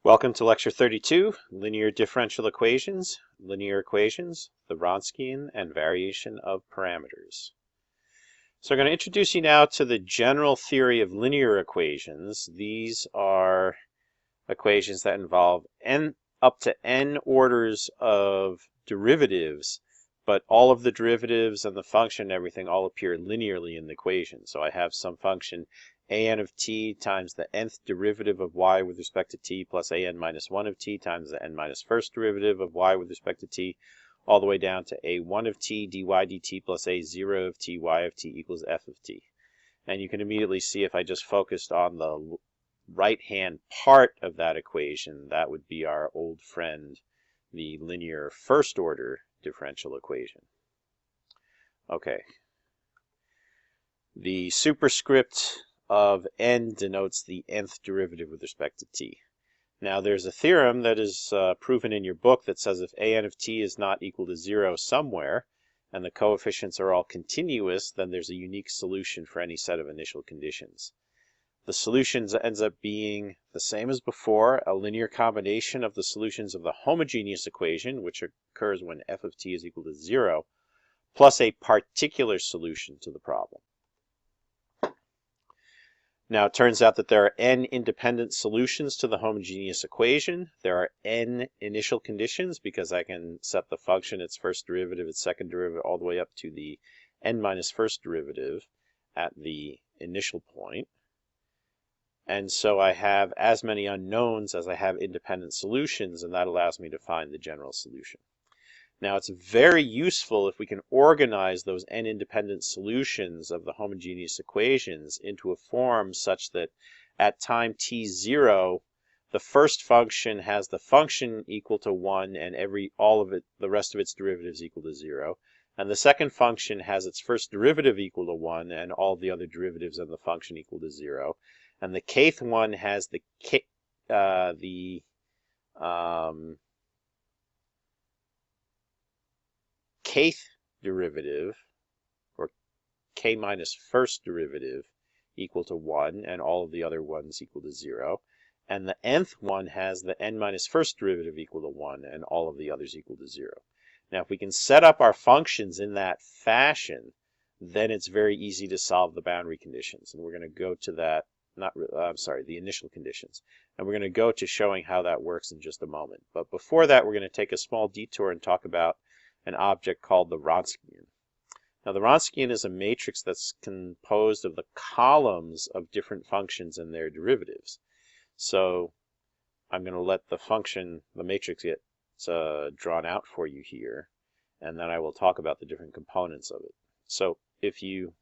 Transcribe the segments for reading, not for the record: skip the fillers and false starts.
Welcome to Lecture 32, Linear Differential Equations, Linear Equations, the Wronskian, and Variation of Parameters. So I'm going to introduce you now to the general theory of linear equations. These are equations that involve up to n orders of derivatives, but all of the derivatives and the function and everything all appear linearly in the equation. So I have some function an of t times the nth derivative of y with respect to t plus an minus 1 of t times the n minus first derivative of y with respect to t, all the way down to a1 of t dy dt plus a0 of t y of t equals f of t. And you can immediately see if I just focused on the right-hand part of that equation, that would be our old friend, the linear first-order differential equation. Okay. The superscript of n denotes the nth derivative with respect to t. Now there's a theorem that is proven in your book that says if an of t is not equal to 0 somewhere, and the coefficients are all continuous, then there's a unique solution for any set of initial conditions. The solutions ends up being the same as before, a linear combination of the solutions of the homogeneous equation, which occurs when f of t is equal to 0, plus a particular solution to the problem. Now, it turns out that there are n independent solutions to the homogeneous equation. There are n initial conditions because I can set the function, its first derivative, its second derivative, all the way up to the n minus first derivative at the initial point. And so I have as many unknowns as I have independent solutions, and that allows me to find the general solution. Now, it's very useful if we can organize those n independent solutions of the homogeneous equations into a form such that at time t0, the first function has the function equal to 1 and the rest of its derivatives equal to 0. And the second function has its first derivative equal to 1 and all the other derivatives of the function equal to 0. And the kth one has the kth derivative, or k minus first derivative, equal to 1, and all of the other ones equal to 0. And the nth one has the n minus first derivative equal to 1, and all of the others equal to 0. Now, if we can set up our functions in that fashion, then it's very easy to solve the boundary conditions. And we're going to go to that, the initial conditions. And we're going to go to showing how that works in just a moment. But before that, we're going to take a small detour and talk about an object called the Wronskian. Now, the Wronskian is a matrix that's composed of the columns of different functions and their derivatives. So I'm going to let the matrix get drawn out for you here, and then I will talk about the different components of it. So if you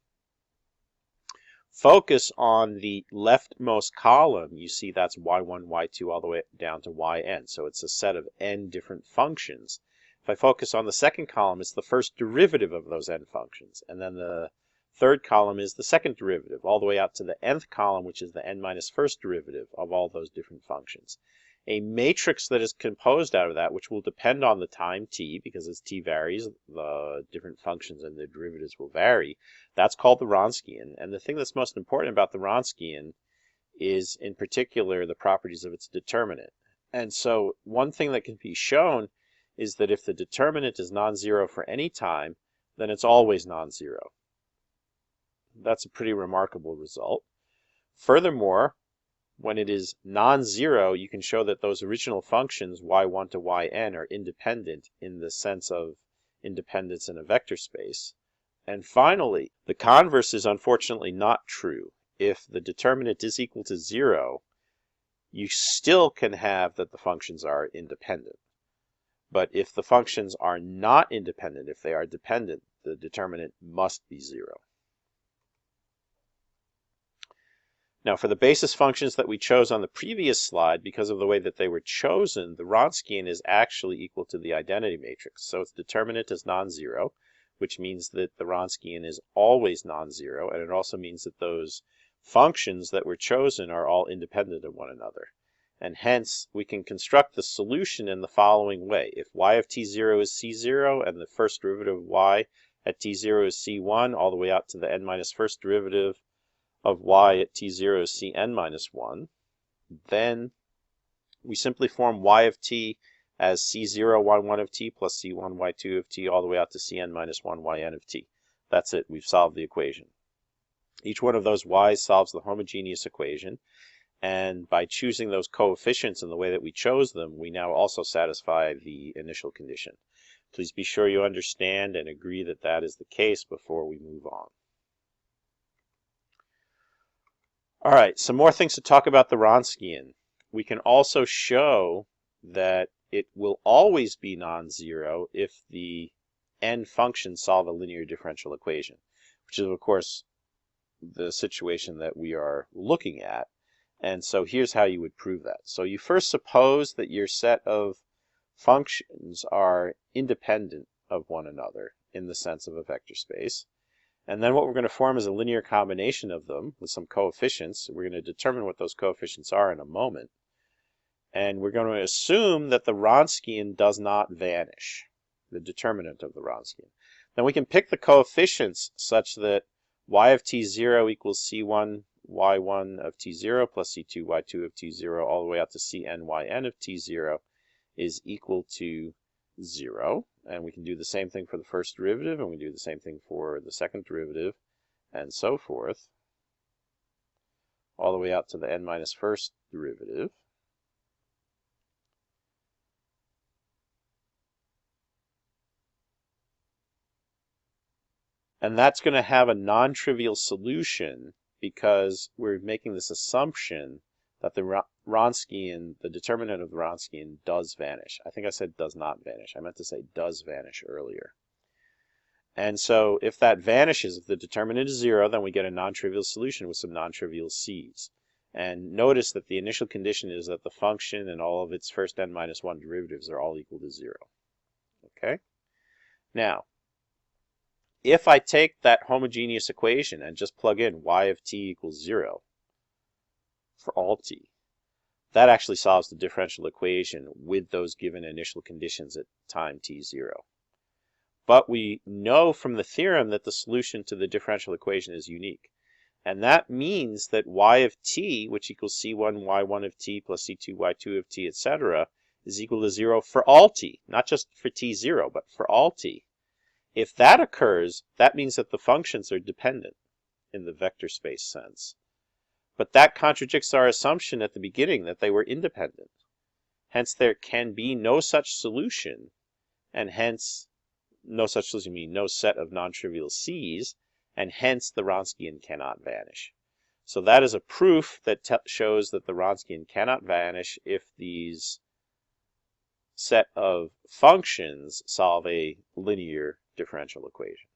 focus on the leftmost column, you see that's y1, y2, all the way down to yn. So it's a set of n different functions. If I focus on the second column, it's the first derivative of those n functions. And then the third column is the second derivative, all the way out to the nth column, which is the n minus first derivative of all those different functions. A matrix that is composed out of that, which will depend on the time t, because as t varies, the different functions and their derivatives will vary. That's called the Wronskian. And the thing that's most important about the Wronskian is, in particular, the properties of its determinant. And so one thing that can be shown is that if the determinant is non-zero for any time, then it's always non-zero. That's a pretty remarkable result. Furthermore, when it is non-zero, you can show that those original functions, y1 to yn, are independent in the sense of independence in a vector space. And finally, the converse is unfortunately not true. If the determinant is equal to 0, you still can have that the functions are independent. But if the functions are not independent, if they are dependent, the determinant must be 0. Now, for the basis functions that we chose on the previous slide, because of the way that they were chosen, the Wronskian is actually equal to the identity matrix. So its determinant is non-zero, which means that the Wronskian is always non-zero, and it also means that those functions that were chosen are all independent of one another. And hence, we can construct the solution in the following way. If y of t0 is c0, and the first derivative of y at t0 is c1, all the way out to the n minus first derivative of y at t0 is cn minus 1, then we simply form y of t as c0 y1 of t plus c1 y2 of t all the way out to cn minus 1 yn of t. That's it. We've solved the equation. Each one of those y's solves the homogeneous equation, and by choosing those coefficients in the way that we chose them, we now also satisfy the initial condition. Please be sure you understand and agree that that is the case before we move on. All right, some more things to talk about the Wronskian. We can also show that it will always be non-zero if the n functions solve a linear differential equation, which is, of course, the situation that we are looking at. And so here's how you would prove that. So you first suppose that your set of functions are independent of one another in the sense of a vector space. And then what we're going to form is a linear combination of them with some coefficients. We're going to determine what those coefficients are in a moment. And we're going to assume that the Wronskian does not vanish, the determinant of the Wronskian. Then we can pick the coefficients such that y of t0 equals c1 y1 of t0 plus c2 y2 of t0 all the way out to cn yn of t0 is equal to 0. And we can do the same thing for the first derivative, and we do the same thing for the second derivative, and so forth, all the way out to the n minus first derivative. And that's going to have a non-trivial solution because we're making this assumption that the Wronskian, the determinant of the Wronskian, does vanish. I think I said does not vanish. I meant to say does vanish earlier. And so if that vanishes, if the determinant is 0, then we get a non-trivial solution with some non-trivial c's. And notice that the initial condition is that the function and all of its first n minus 1 derivatives are all equal to 0. Okay? Now, if I take that homogeneous equation and just plug in y of t equals 0 for all t, that actually solves the differential equation with those given initial conditions at time t0. But we know from the theorem that the solution to the differential equation is unique. And that means that y of t, which equals c1 y1 of t plus c2 y2 of t, etc., is equal to 0 for all t, not just for t0, but for all t. If that occurs, that means that the functions are dependent in the vector space sense. But that contradicts our assumption at the beginning that they were independent. Hence, there can be no such solution, and hence, no such solution means no set of non-trivial c's, and hence the Wronskian cannot vanish. So that is a proof that shows that the Wronskian cannot vanish if these set of functions solve a linear differential equation.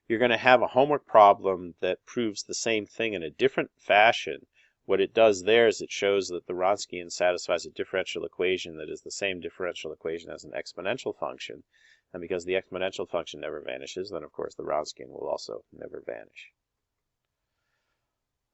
You're going to have a homework problem that proves the same thing in a different fashion. What it does there is it shows that the Wronskian satisfies a differential equation that is the same differential equation as an exponential function. And because the exponential function never vanishes, then of course the Wronskian will also never vanish.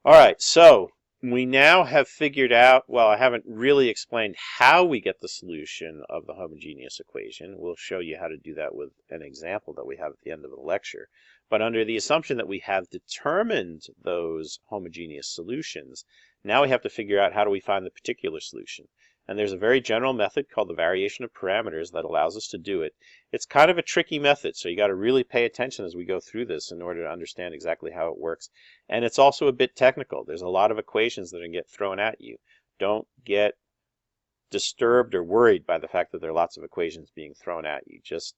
All right, so we now have figured out, well, I haven't really explained how we get the solution of the homogeneous equation. We'll show you how to do that with an example that we have at the end of the lecture. But under the assumption that we have determined those homogeneous solutions, now we have to figure out how do we find the particular solution. And there's a very general method called the variation of parameters that allows us to do it. It's kind of a tricky method, so you got to really pay attention as we go through this in order to understand exactly how it works. And it's also a bit technical. There's a lot of equations that are going to get thrown at you. Don't get disturbed or worried by the fact that there are lots of equations being thrown at you. Just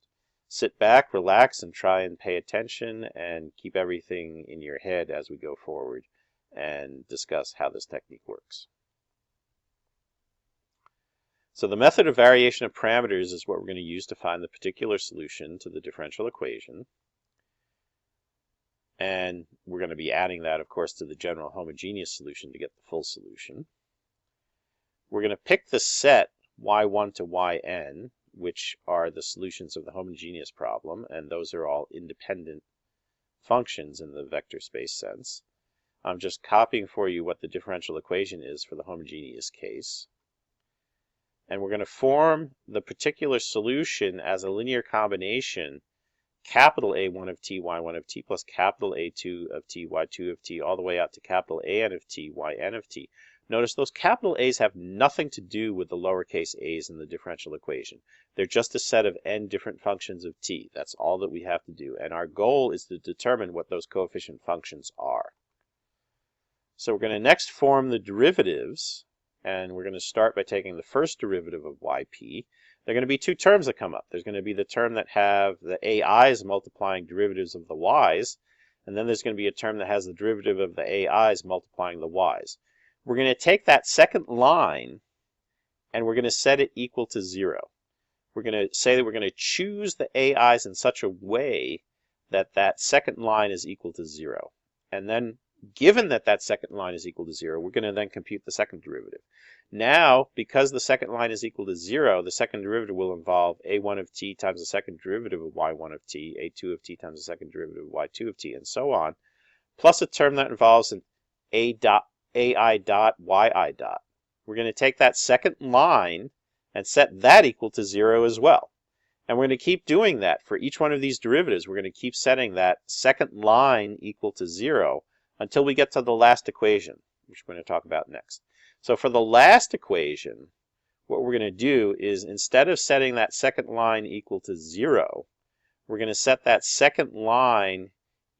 sit back, relax, and try and pay attention and keep everything in your head as we go forward and discuss how this technique works. So the method of variation of parameters is what we're going to use to find the particular solution to the differential equation. And we're going to be adding that, of course, to the general homogeneous solution to get the full solution. We're going to pick the set y1 to yn, which are the solutions of the homogeneous problem, and those are all independent functions in the vector space sense. I'm just copying for you what the differential equation is for the homogeneous case. And we're going to form the particular solution as a linear combination, capital A1 of t, y1 of t, plus capital A2 of t, y2 of t, all the way out to capital AN of t, yn of t. Notice those capital A's have nothing to do with the lowercase a's in the differential equation. They're just a set of n different functions of t. That's all that we have to do. And our goal is to determine what those coefficient functions are. So we're going to next form the derivatives, and we're going to start by taking the first derivative of yp. There are going to be two terms that come up. There's going to be the term that have the ai's multiplying derivatives of the y's, and then there's going to be a term that has the derivative of the ai's multiplying the y's. We're going to take that second line and we're going to set it equal to 0. We're going to say that we're going to choose the ai's in such a way that that second line is equal to 0. And then given that that second line is equal to 0, we're going to then compute the second derivative. Now, because the second line is equal to 0, the second derivative will involve a1 of t times the second derivative of y1 of t, a2 of t times the second derivative of y2 of t, and so on, plus a term that involves an ai dot yi dot. We're going to take that second line and set that equal to 0 as well. And we're going to keep doing that for each one of these derivatives. We're going to keep setting that second line equal to 0 until we get to the last equation, which we're going to talk about next. So for the last equation, what we're going to do is instead of setting that second line equal to 0, we're going to set that second line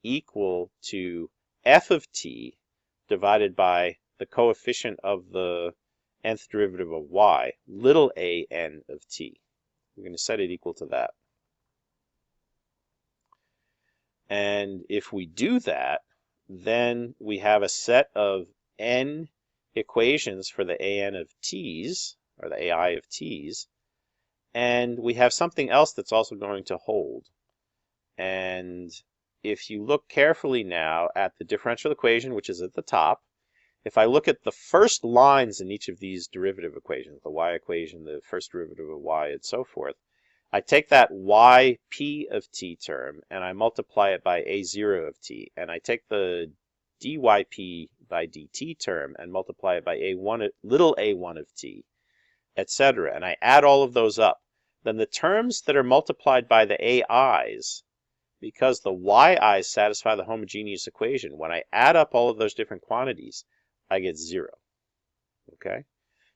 equal to f of t divided by the coefficient of the nth derivative of y, little a n of t. We're going to set it equal to that. And if we do that, then we have a set of n equations for the an of t's, or the ai of t's, and we have something else that's also going to hold. And if you look carefully now at the differential equation, which is at the top, if I look at the first lines in each of these derivative equations, the y equation, the first derivative of y, and so forth, I take that yp of t term and I multiply it by a0 of t, and I take the dyp by dt term and multiply it by little a1 of t, etc., and I add all of those up. Then the terms that are multiplied by the ai's, because the yi's satisfy the homogeneous equation, when I add up all of those different quantities, I get 0. Okay?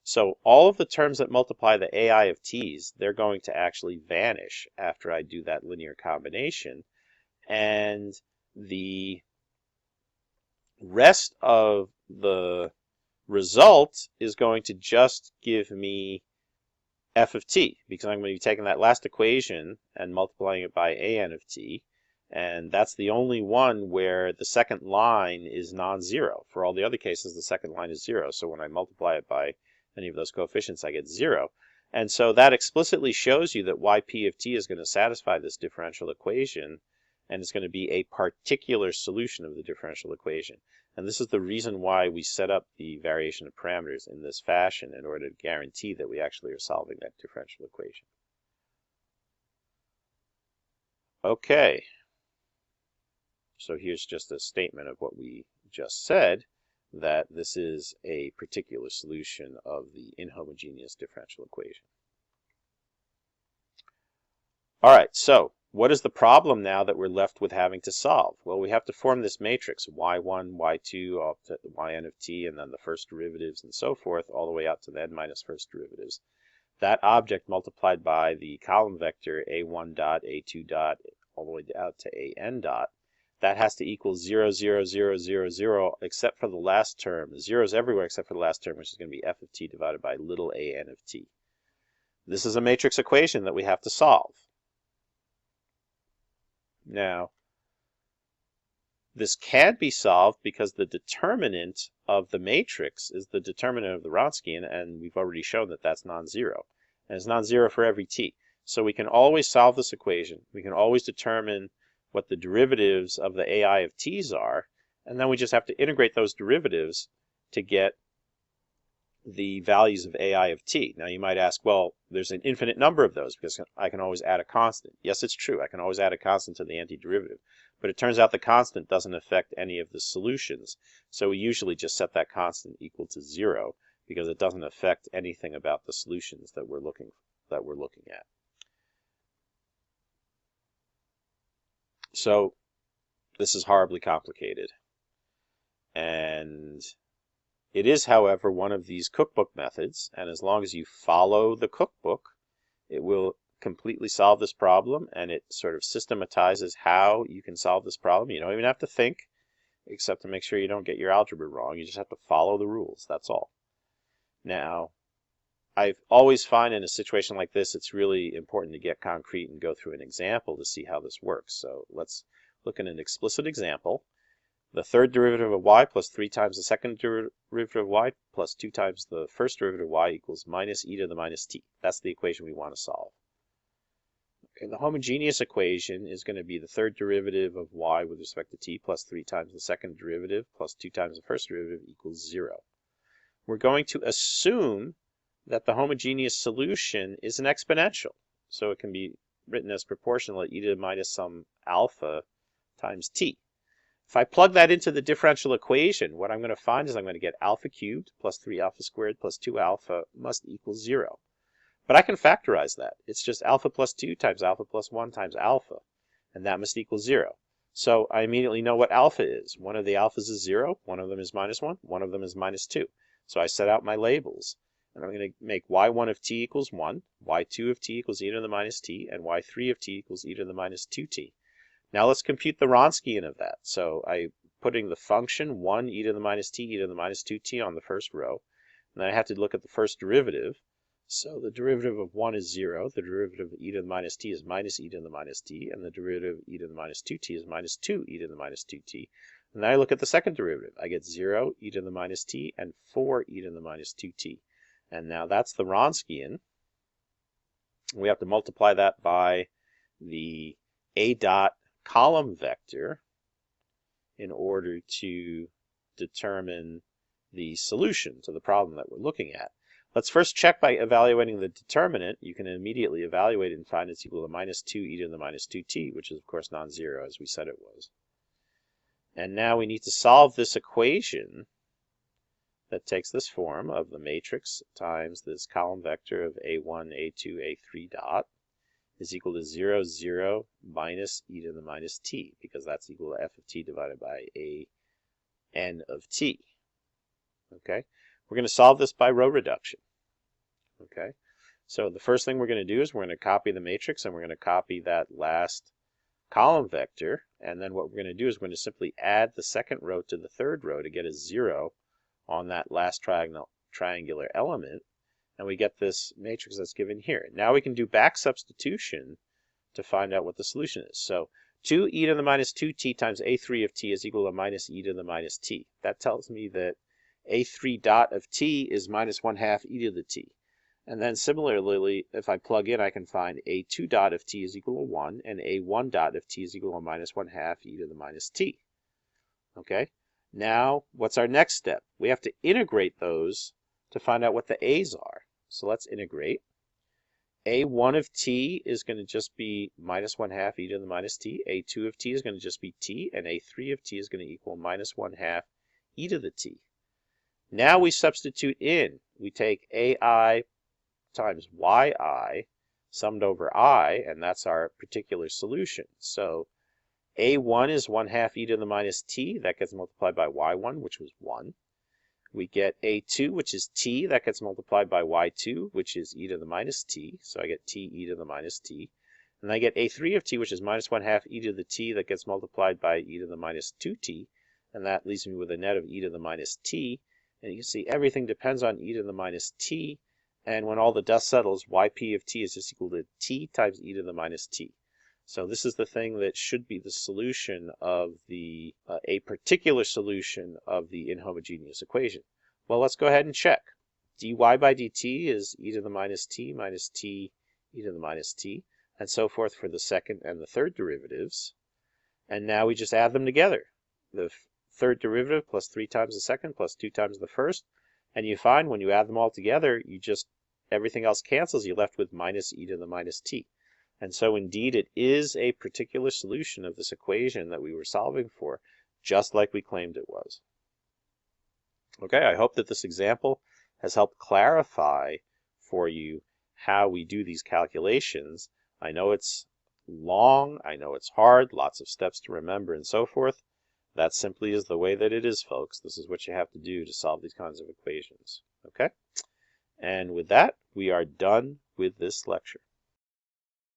So all of the terms that multiply the ai of t's, they're going to actually vanish after I do that linear combination. And the rest of the result is going to just give me f of t, because I'm going to be taking that last equation and multiplying it by an of t. And that's the only one where the second line is non-zero. For all the other cases, the second line is 0. So when I multiply it by any of those coefficients, I get 0. And so that explicitly shows you that yp of t is going to satisfy this differential equation, and it's going to be a particular solution of the differential equation. And this is the reason why we set up the variation of parameters in this fashion, in order to guarantee that we actually are solving that differential equation. Okay. So here's just a statement of what we just said, that this is a particular solution of the inhomogeneous differential equation. All right, so what is the problem now that we're left with having to solve? Well, we have to form this matrix, y1, y2, up to the yn of t, and then the first derivatives and so forth, all the way out to the n minus first derivatives. That object multiplied by the column vector a1 dot, a2 dot, all the way out to an dot, that has to equal 0, 0, 0, 0, 0, except for the last term. Zeros everywhere except for the last term, which is going to be f of t divided by little an of t. This is a matrix equation that we have to solve. Now, this can't be solved because the determinant of the matrix is the determinant of the Wronskian, and we've already shown that that's non-zero. And it's non-zero for every t. So we can always solve this equation. We can always determine what the derivatives of the ai of t's are, and then we just have to integrate those derivatives to get the values of ai of t. Now you might ask, well, there's an infinite number of those because I can always add a constant. Yes, it's true. I can always add a constant to the antiderivative. But it turns out the constant doesn't affect any of the solutions. So we usually just set that constant equal to 0 because it doesn't affect anything about the solutions that we're looking at. So this is horribly complicated. And It is, however, one of these cookbook methods, and as long as you follow the cookbook, it will completely solve this problem, and it sort of systematizes how you can solve this problem. You don't even have to think, except to make sure you don't get your algebra wrong. You just have to follow the rules, that's all. Now, I always find in a situation like this, it's really important to get concrete and go through an example to see how this works. So let's look at an explicit example. The third derivative of y plus 3 times the second derivative of y plus 2 times the first derivative of y equals minus e to the minus t. That's the equation we want to solve. Okay, the homogeneous equation is going to be the third derivative of y with respect to t plus 3 times the second derivative plus 2 times the first derivative equals 0. We're going to assume that the homogeneous solution is an exponential. So it can be written as proportional at e to the minus some alpha times t. If I plug that into the differential equation, what I'm going to find is I'm going to get alpha cubed plus 3 alpha squared plus 2 alpha must equal 0. But I can factorize that. It's just alpha plus 2 times alpha plus 1 times alpha, and that must equal 0. So I immediately know what alpha is. One of the alphas is 0, one of them is minus 1, one of them is minus 2. So I set out my labels, and I'm going to make y1 of t equals 1, y2 of t equals e to the minus t, and y3 of t equals e to the minus 2t. Now let's compute the Wronskian of that. So I'm putting the function 1 e to the minus t e to the minus 2t on the first row. And then I have to look at the first derivative. So the derivative of 1 is 0. The derivative of e to the minus t is minus e to the minus t. And the derivative of e to the minus 2t is minus 2 e to the minus 2t. And then I look at the second derivative. I get 0 e to the minus t and 4 e to the minus 2t. And now that's the Wronskian. We have to multiply that by the a dot column vector in order to determine the solution to the problem that we're looking at. Let's first check by evaluating the determinant. You can immediately evaluate it and find it's equal to minus 2 e to the minus 2t, which is of course non-zero as we said it was. And now we need to solve this equation that takes this form of the matrix times this column vector of a1, a2, a3 dot is equal to 0, 0, minus e to the minus t, because that's equal to f of t divided by a n of t. Okay, we're going to solve this by row reduction. Okay, so the first thing we're going to do is we're going to copy the matrix, and we're going to copy that last column vector, and then what we're going to do is we're going to simply add the second row to the third row to get a 0 on that last triangular element. And we get this matrix that's given here. Now we can do back substitution to find out what the solution is. So 2 e to the minus 2t times a3 of t is equal to minus e to the minus t. That tells me that a3 dot of t is minus 1/2 e to the t. And then similarly, if I plug in, I can find a2 dot of t is equal to 1, and a1 dot of t is equal to minus 1/2 e to the minus t. Okay, now what's our next step? We have to integrate those to find out what the a's are. So let's integrate. a1 of t is going to just be minus 1/2 e to the minus t. a2 of t is going to just be t. And a3 of t is going to equal minus 1/2 e to the t. Now we substitute in. We take ai times yi summed over I, and that's our particular solution. So a1 is 1/2 e to the minus t. That gets multiplied by y1, which was 1. We get a2, which is t, that gets multiplied by y2, which is e to the minus t, so I get t e to the minus t. And I get a3 of t, which is minus 1/2 e to the t, that gets multiplied by e to the minus 2t, and that leaves me with a net of e to the minus t. And you can see everything depends on e to the minus t, and when all the dust settles, yp of t is just equal to t times e to the minus t. So this is the thing that should be the solution of the, a particular solution of the inhomogeneous equation. Well, let's go ahead and check. dy by dt is e to the minus t minus t e to the minus t, and so forth for the second and the third derivatives. And now we just add them together. The third derivative plus 3 times the second plus 2 times the first, and you find when you add them all together, everything else cancels. You're left with minus e to the minus t. And so indeed it is a particular solution of this equation that we were solving for, just like we claimed it was. Okay, I hope that this example has helped clarify for you how we do these calculations. I know it's long, I know it's hard, lots of steps to remember and so forth. That simply is the way that it is, folks. This is what you have to do to solve these kinds of equations. Okay? And with that, we are done with this lecture.